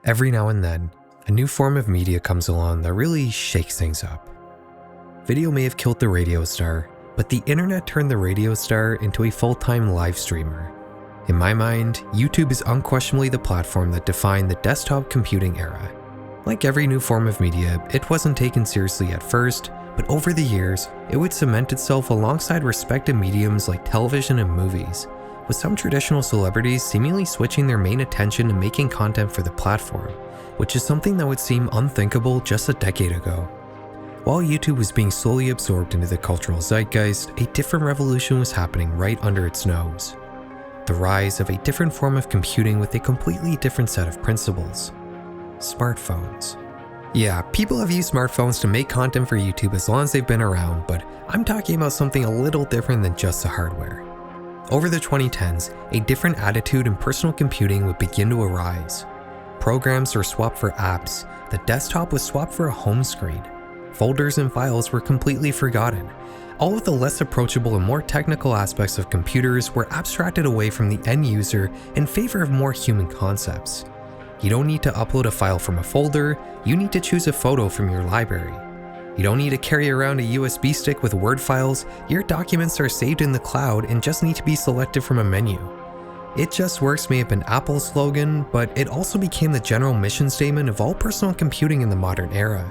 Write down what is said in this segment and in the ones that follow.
Every now and then, a new form of media comes along that really shakes things up. Video may have killed the radio star, but the internet turned the radio star into a full-time live streamer. In my mind, YouTube is unquestionably the platform that defined the desktop computing era. Like every new form of media, it wasn't taken seriously at first, but over the years, it would cement itself alongside respected mediums like television and movies, with some traditional celebrities seemingly switching their main attention to making content for the platform, which is something that would seem unthinkable just a decade ago. While YouTube was being slowly absorbed into the cultural zeitgeist, a different revolution was happening right under its nose. The rise of a different form of computing with a completely different set of principles. Smartphones. Yeah, people have used smartphones to make content for YouTube as long as they've been around, but I'm talking about something a little different than just the hardware. Over the 2010s, a different attitude in personal computing would begin to arise. Programs were swapped for apps, the desktop was swapped for a home screen. Folders and files were completely forgotten. All of the less approachable and more technical aspects of computers were abstracted away from the end user in favor of more human concepts. You don't need to upload a file from a folder, you need to choose a photo from your library. You don't need to carry around a USB stick with Word files, your documents are saved in the cloud and just need to be selected from a menu. It just works may have been Apple's slogan, but it also became the general mission statement of all personal computing in the modern era.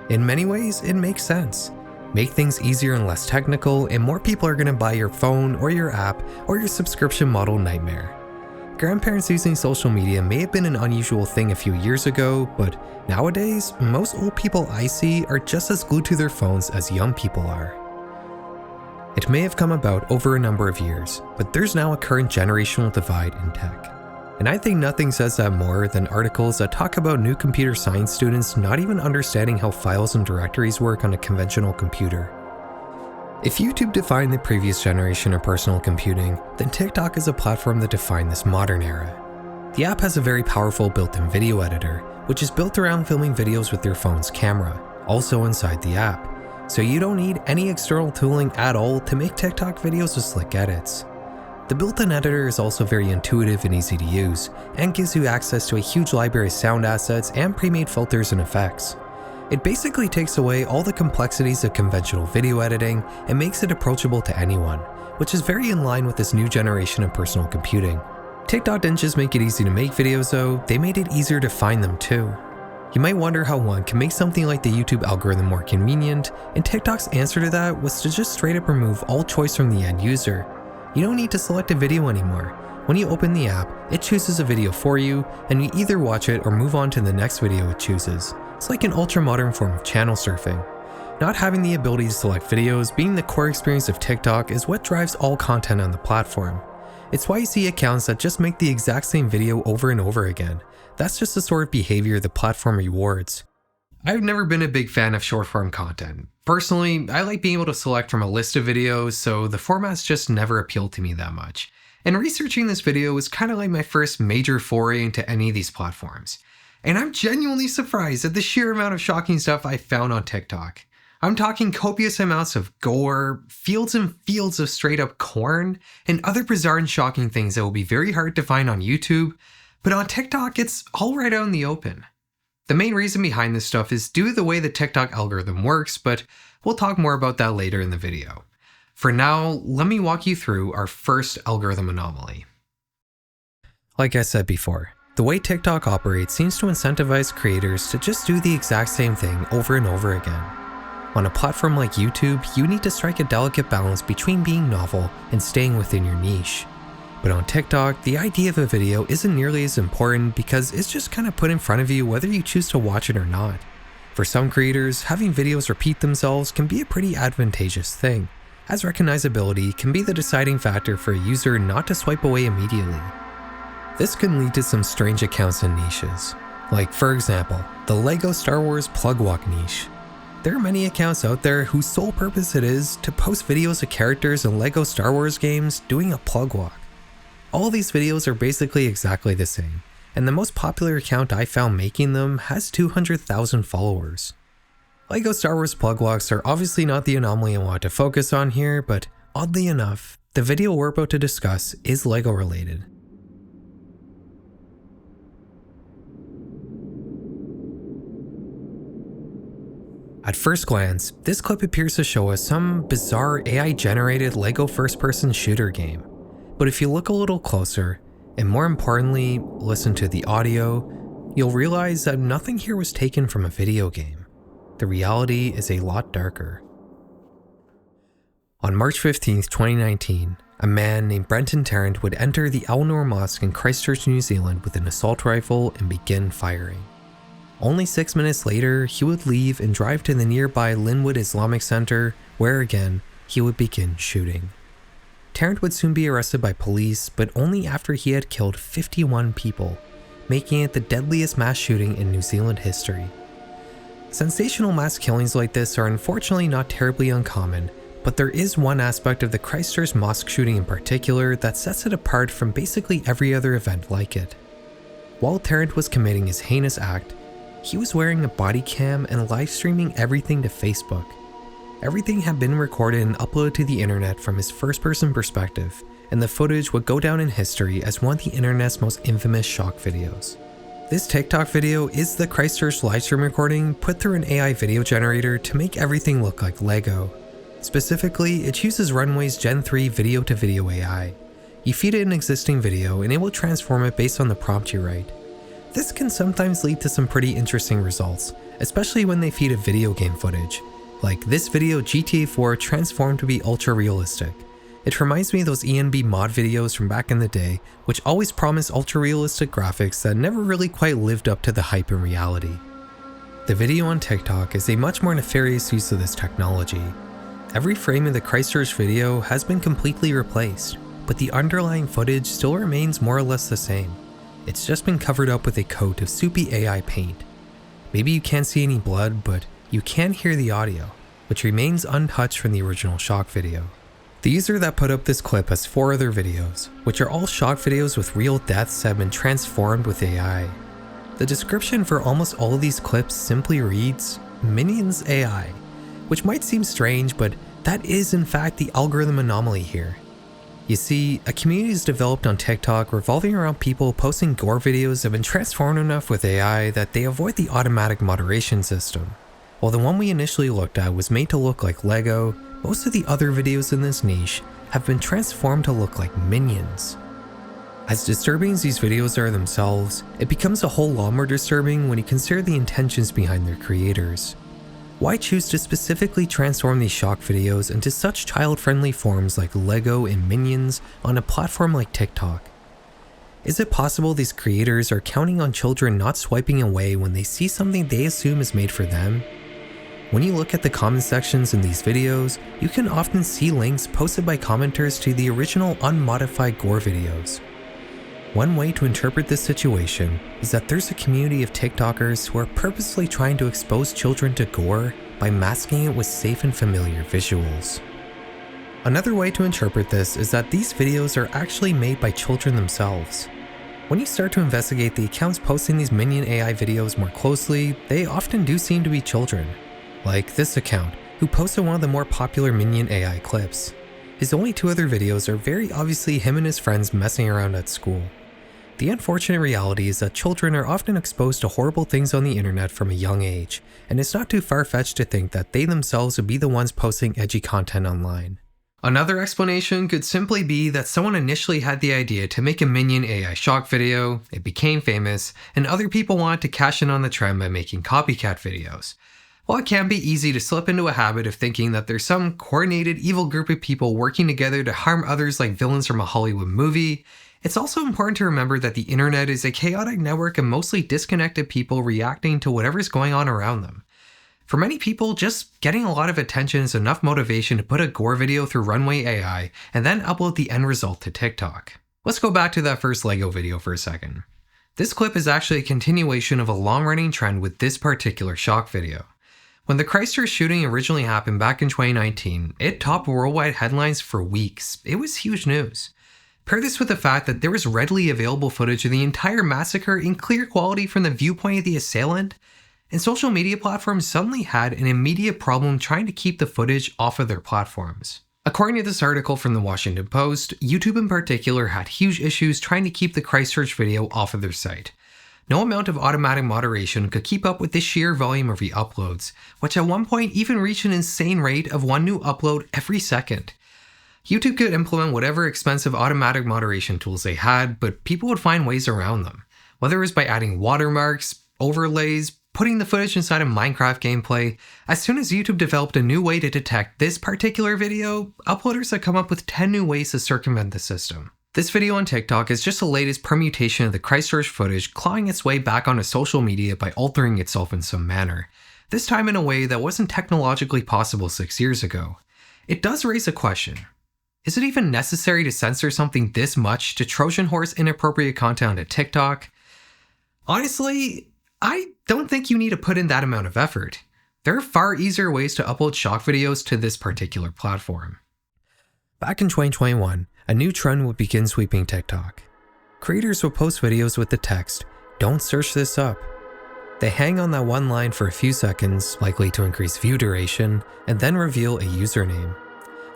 In many ways, it makes sense. Make things easier and less technical, and more people are going to buy your phone or your app or your subscription model nightmare. Grandparents using social media may have been an unusual thing a few years ago, but nowadays, most old people I see are just as glued to their phones as young people are. It may have come about over a number of years, but there's now a current generational divide in tech. And I think nothing says that more than articles that talk about new computer science students not even understanding how files and directories work on a conventional computer. If YouTube defined the previous generation of personal computing, then TikTok is a platform that defined this modern era. The app has a very powerful built-in video editor, which is built around filming videos with your phone's camera, also inside the app, so you don't need any external tooling at all to make TikTok videos with slick edits. The built-in editor is also very intuitive and easy to use, and gives you access to a huge library of sound assets and pre-made filters and effects. It basically takes away all the complexities of conventional video editing and makes it approachable to anyone, which is very in line with this new generation of personal computing. TikTok didn't just make it easy to make videos though, they made it easier to find them too. You might wonder how one can make something like the YouTube algorithm more convenient, and TikTok's answer to that was to just straight up remove all choice from the end user. You don't need to select a video anymore. When you open the app, it chooses a video for you, and you either watch it or move on to the next video it chooses. It's like an ultra-modern form of channel surfing. Not having the ability to select videos being the core experience of TikTok is what drives all content on the platform. It's why you see accounts that just make the exact same video over and over again. That's just the sort of behavior the platform rewards. I've never been a big fan of short-form content. Personally, I like being able to select from a list of videos, so the formats just never appealed to me that much. And researching this video was kind of like my first major foray into any of these platforms. And I'm genuinely surprised at the sheer amount of shocking stuff I found on TikTok. I'm talking copious amounts of gore, fields and fields of straight up corn, and other bizarre and shocking things that will be very hard to find on YouTube, but on TikTok it's all right out in the open. The main reason behind this stuff is due to the way the TikTok algorithm works, but we'll talk more about that later in the video. For now, let me walk you through our first algorithm anomaly. Like I said before, the way TikTok operates seems to incentivize creators to just do the exact same thing over and over again. On a platform like YouTube, you need to strike a delicate balance between being novel and staying within your niche. But on TikTok, the idea of a video isn't nearly as important because it's just kind of put in front of you whether you choose to watch it or not. For some creators, having videos repeat themselves can be a pretty advantageous thing, as recognizability can be the deciding factor for a user not to swipe away immediately. This can lead to some strange accounts and niches. Like for example, the LEGO Star Wars plug walk niche. There are many accounts out there whose sole purpose it is to post videos of characters in LEGO Star Wars games doing a plug walk. All these videos are basically exactly the same, and the most popular account I found making them has 200,000 followers. LEGO Star Wars plug walks are obviously not the anomaly I want to focus on here, but oddly enough, the video we're about to discuss is LEGO related. At first glance, this clip appears to show us some bizarre AI-generated LEGO first-person shooter game. But if you look a little closer, and more importantly, listen to the audio, you'll realize that nothing here was taken from a video game. The reality is a lot darker. On March 15, 2019, a man named Brenton Tarrant would enter the Al-Noor Mosque in Christchurch, New Zealand with an assault rifle and begin firing. Only 6 minutes later, he would leave and drive to the nearby Linwood Islamic Center, where again, he would begin shooting. Tarrant would soon be arrested by police, but only after he had killed 51 people, making it the deadliest mass shooting in New Zealand history. Sensational mass killings like this are unfortunately not terribly uncommon, but there is one aspect of the Christchurch mosque shooting in particular that sets it apart from basically every other event like it. While Tarrant was committing his heinous act, he was wearing a body cam and live streaming everything to Facebook. Everything had been recorded and uploaded to the internet from his first-person perspective, and the footage would go down in history as one of the internet's most infamous shock videos. This TikTok video is the Christchurch livestream recording put through an AI video generator to make everything look like Lego. Specifically, it uses Runway's Gen 3 video-to-video AI. You feed it an existing video and it will transform it based on the prompt you write. This can sometimes lead to some pretty interesting results, especially when they feed a video game footage. Like this video GTA 4 transformed to be ultra realistic. It reminds me of those ENB mod videos from back in the day, which always promised ultra realistic graphics that never really quite lived up to the hype in reality. The video on TikTok is a much more nefarious use of this technology. Every frame of the Christchurch video has been completely replaced, but the underlying footage still remains more or less the same. It's just been covered up with a coat of soupy AI paint. Maybe you can't see any blood, but you can hear the audio, which remains untouched from the original shock video. The user that put up this clip has 4 other videos, which are all shock videos with real deaths that have been transformed with AI. The description for almost all of these clips simply reads, Minions AI, which might seem strange, but that is in fact the algorithm anomaly here. You see, a community is developed on TikTok revolving around people posting gore videos that have been transformed enough with AI that they avoid the automatic moderation system. While the one we initially looked at was made to look like Lego, most of the other videos in this niche have been transformed to look like Minions. As disturbing as these videos are themselves, it becomes a whole lot more disturbing when you consider the intentions behind their creators. Why choose to specifically transform these shock videos into such child-friendly forms like Lego and Minions on a platform like TikTok? Is it possible these creators are counting on children not swiping away when they see something they assume is made for them? When you look at the comment sections in these videos, you can often see links posted by commenters to the original unmodified gore videos. One way to interpret this situation is that there's a community of TikTokers who are purposely trying to expose children to gore by masking it with safe and familiar visuals. Another way to interpret this is that these videos are actually made by children themselves. When you start to investigate the accounts posting these Minion AI videos more closely, they often do seem to be children. Like this account, who posted one of the more popular Minion AI clips. His only 2 other videos are very obviously him and his friends messing around at school. The unfortunate reality is that children are often exposed to horrible things on the internet from a young age, and it's not too far-fetched to think that they themselves would be the ones posting edgy content online. Another explanation could simply be that someone initially had the idea to make a Minion AI shock video, it became famous, and other people wanted to cash in on the trend by making copycat videos. While it can be easy to slip into a habit of thinking that there's some coordinated evil group of people working together to harm others like villains from a Hollywood movie, it's also important to remember that the internet is a chaotic network of mostly disconnected people reacting to whatever's going on around them. For many people, just getting a lot of attention is enough motivation to put a gore video through Runway AI and then upload the end result to TikTok. Let's go back to that first Lego video for a second. This clip is actually a continuation of a long-running trend with this particular shock video. When the Christchurch shooting originally happened back in 2019, it topped worldwide headlines for weeks. It was huge news. Pair this with the fact that there was readily available footage of the entire massacre in clear quality from the viewpoint of the assailant, and social media platforms suddenly had an immediate problem trying to keep the footage off of their platforms. According to this article from the Washington Post, YouTube in particular had huge issues trying to keep the Christchurch video off of their site. No amount of automatic moderation could keep up with the sheer volume of re-uploads, which at one point even reached an insane rate of one new upload every second. YouTube could implement whatever expensive automatic moderation tools they had, but people would find ways around them. Whether it was by adding watermarks, overlays, putting the footage inside of Minecraft gameplay, as soon as YouTube developed a new way to detect this particular video, uploaders had come up with 10 new ways to circumvent the system. This video on TikTok is just the latest permutation of the Christchurch footage clawing its way back onto social media by altering itself in some manner, this time in a way that wasn't technologically possible 6 years ago. It does raise a question. Is it even necessary to censor something this much to Trojan horse inappropriate content onto TikTok? Honestly, I don't think you need to put in that amount of effort. There are far easier ways to upload shock videos to this particular platform. Back in 2021, a new trend would begin sweeping TikTok. Creators would post videos with the text, "Don't search this up." They hang on that one line for a few seconds, likely to increase view duration, and then reveal a username.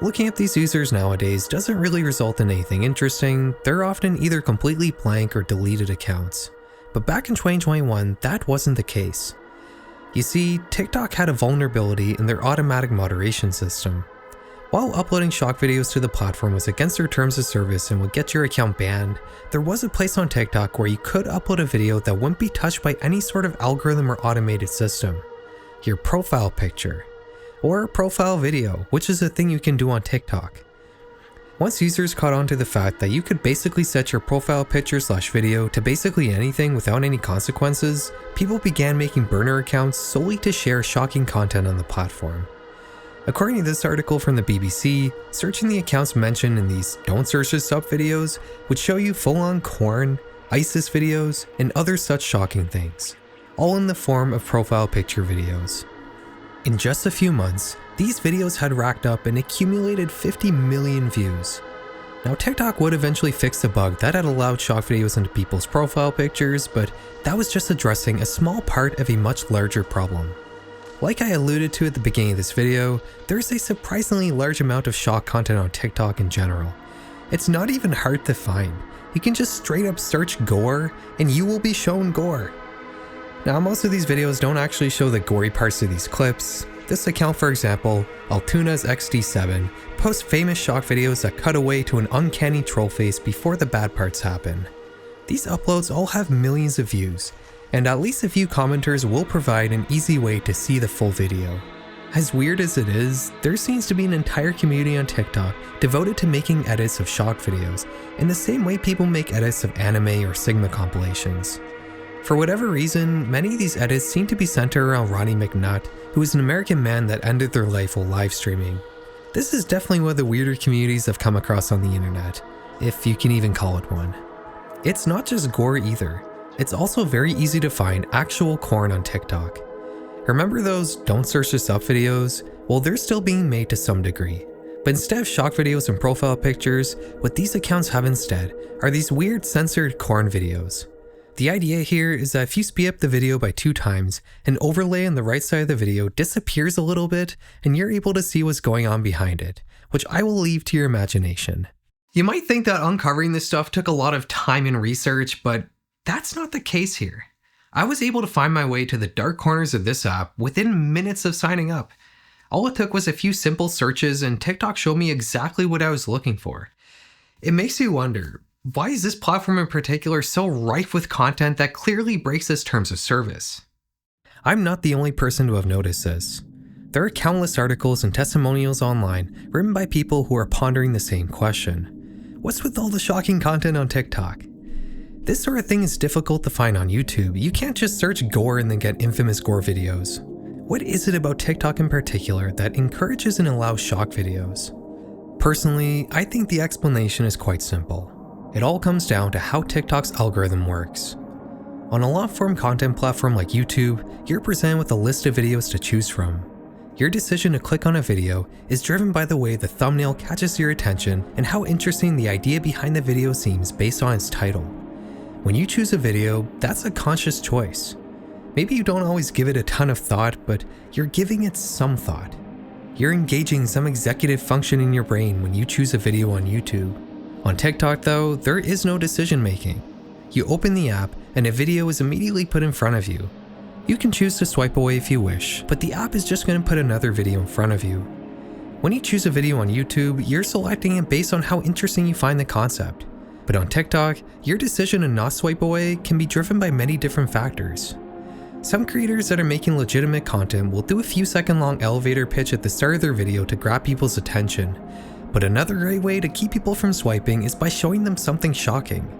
Looking at these users nowadays doesn't really result in anything interesting. They're often either completely blank or deleted accounts. But back in 2021, that wasn't the case. You see, TikTok had a vulnerability in their automatic moderation system. While uploading shock videos to the platform was against their terms of service and would get your account banned, there was a place on TikTok where you could upload a video that wouldn't be touched by any sort of algorithm or automated system. Your profile picture. Or profile video, which is a thing you can do on TikTok. Once users caught on to the fact that you could basically set your profile picture/video to basically anything without any consequences, people began making burner accounts solely to share shocking content on the platform. According to this article from the BBC, searching the accounts mentioned in these "Don't Search This Up" videos would show you full-on corn, ISIS videos, and other such shocking things, all in the form of profile picture videos. In just a few months, these videos had racked up and accumulated 50 million views. Now TikTok would eventually fix the bug that had allowed shock videos into people's profile pictures, but that was just addressing a small part of a much larger problem. Like I alluded to at the beginning of this video, there's a surprisingly large amount of shock content on TikTok in general. It's not even hard to find. You can just straight up search gore and you will be shown gore. Now most of these videos don't actually show the gory parts of these clips. This account, for example, Altuna's XD7, posts famous shock videos that cut away to an uncanny troll face before the bad parts happen. These uploads all have millions of views, and at least a few commenters will provide an easy way to see the full video. As weird as it is, there seems to be an entire community on TikTok devoted to making edits of shock videos, in the same way people make edits of anime or Sigma compilations. For whatever reason, many of these edits seem to be centered around Ronnie McNutt, who is an American man that ended their life while live streaming. This is definitely one of the weirder communities I've come across on the internet, if you can even call it one. It's not just gore either. It's also very easy to find actual corn on TikTok. Remember those "Don't Search This Up" videos? Well, they're still being made to some degree. But instead of shock videos and profile pictures, what these accounts have instead are these weird censored corn videos. The idea here is that if you speed up the video by 2 times, an overlay on the right side of the video disappears a little bit and you're able to see what's going on behind it, which I will leave to your imagination. You might think that uncovering this stuff took a lot of time and research, but that's not the case here. I was able to find my way to the dark corners of this app within minutes of signing up. All it took was a few simple searches and TikTok showed me exactly what I was looking for. It makes you wonder, why is this platform in particular so rife with content that clearly breaks its terms of service? I'm not the only person to have noticed this. There are countless articles and testimonials online written by people who are pondering the same question. What's with all the shocking content on TikTok? This sort of thing is difficult to find on YouTube. You can't just search gore and then get infamous gore videos. What is it about TikTok in particular that encourages and allows shock videos? Personally, I think the explanation is quite simple. It all comes down to how TikTok's algorithm works. On a long-form content platform like YouTube, you're presented with a list of videos to choose from. Your decision to click on a video is driven by the way the thumbnail catches your attention and how interesting the idea behind the video seems based on its title. When you choose a video, that's a conscious choice. Maybe you don't always give it a ton of thought, but you're giving it some thought. You're engaging some executive function in your brain when you choose a video on YouTube. On TikTok though, there is no decision making. You open the app, and a video is immediately put in front of you. You can choose to swipe away if you wish, but the app is just going to put another video in front of you. When you choose a video on YouTube, you're selecting it based on how interesting you find the concept. But on TikTok, your decision to not swipe away can be driven by many different factors. Some creators that are making legitimate content will do a few second long elevator pitch at the start of their video to grab people's attention. But another great way to keep people from swiping is by showing them something shocking.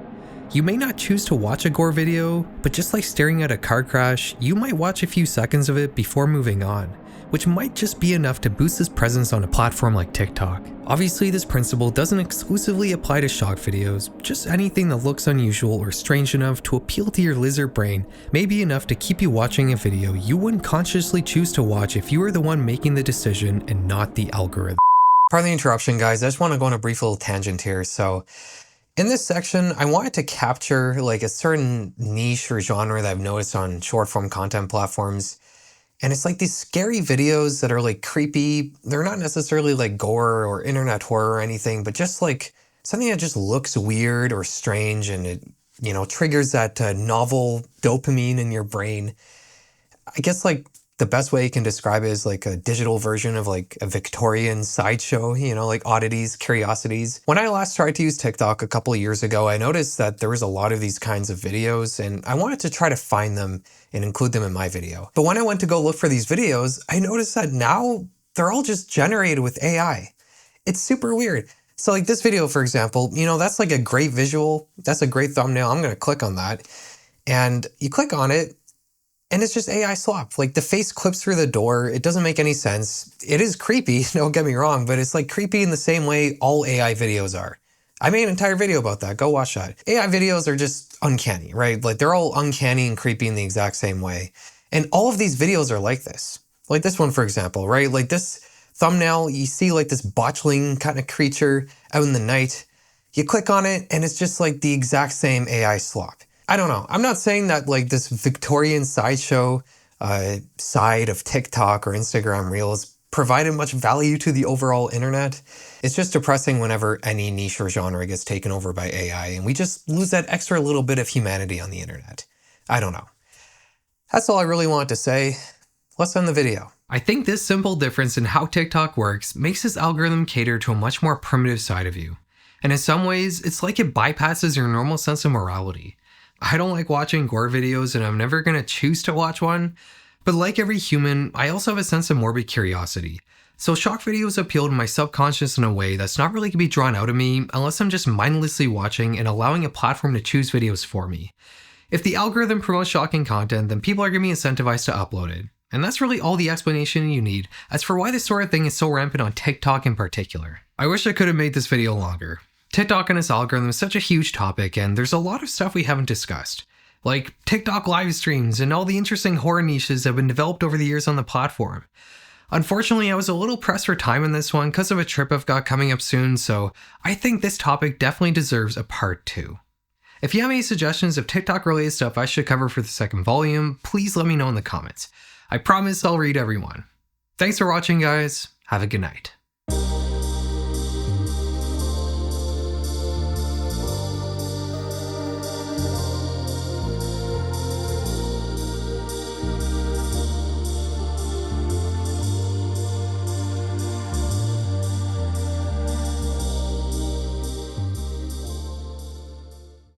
You may not choose to watch a gore video, but just like staring at a car crash, you might watch a few seconds of it before moving on, which might just be enough to boost its presence on a platform like TikTok. Obviously, this principle doesn't exclusively apply to shock videos, just anything that looks unusual or strange enough to appeal to your lizard brain may be enough to keep you watching a video you wouldn't consciously choose to watch if you were the one making the decision and not the algorithm. Pardon the interruption, guys. I just want to go on a brief little tangent here. So in this section, I wanted to capture like a certain niche or genre that I've noticed on short form content platforms. And it's like these scary videos that are like creepy. They're not necessarily like gore or internet horror or anything, but just like something that just looks weird or strange and it, triggers that novel dopamine in your brain. I guess like the best way you can describe it is like a digital version of like a Victorian sideshow, like oddities, curiosities. When I last tried to use TikTok a couple of years ago, I noticed that there was a lot of these kinds of videos and I wanted to try to find them and include them in my video. But when I went to go look for these videos, I noticed that now they're all just generated with AI. It's super weird. So like this video, for example, that's like a great visual. That's a great thumbnail. I'm gonna click on that. And you click on it, and it's just AI slop. Like the face clips through the door. It doesn't make any sense. It is creepy, don't get me wrong, but it's like creepy in the same way all AI videos are. I made an entire video about that. Go watch that. AI videos are just uncanny, right? Like they're all uncanny and creepy in the exact same way. And all of these videos are like this. Like this one, for example, right? Like this thumbnail, you see like this botchling kind of creature out in the night. You click on it and it's just like the exact same AI slop. I don't know. I'm not saying that like this Victorian sideshow side of TikTok or Instagram Reels provided much value to the overall internet. It's just depressing whenever any niche or genre gets taken over by AI and we just lose that extra little bit of humanity on the internet. I don't know. That's all I really wanted to say. Let's end the video. I think this simple difference in how TikTok works makes this algorithm cater to a much more primitive side of you. And in some ways, it's like it bypasses your normal sense of morality. I don't like watching gore videos and I'm never going to choose to watch one, but like every human, I also have a sense of morbid curiosity. So shock videos appeal to my subconscious in a way that's not really going to be drawn out of me unless I'm just mindlessly watching and allowing a platform to choose videos for me. If the algorithm promotes shocking content, then people are going to be incentivized to upload it. And that's really all the explanation you need as for why this sort of thing is so rampant on TikTok in particular. I wish I could have made this video longer. TikTok and its algorithm is such a huge topic and there's a lot of stuff we haven't discussed. Like TikTok live streams and all the interesting horror niches that have been developed over the years on the platform. Unfortunately, I was a little pressed for time in this one because of a trip I've got coming up soon, so I think this topic definitely deserves a part 2. If you have any suggestions of TikTok related stuff I should cover for the second volume, please let me know in the comments. I promise I'll read everyone. Thanks for watching, guys. Have a good night.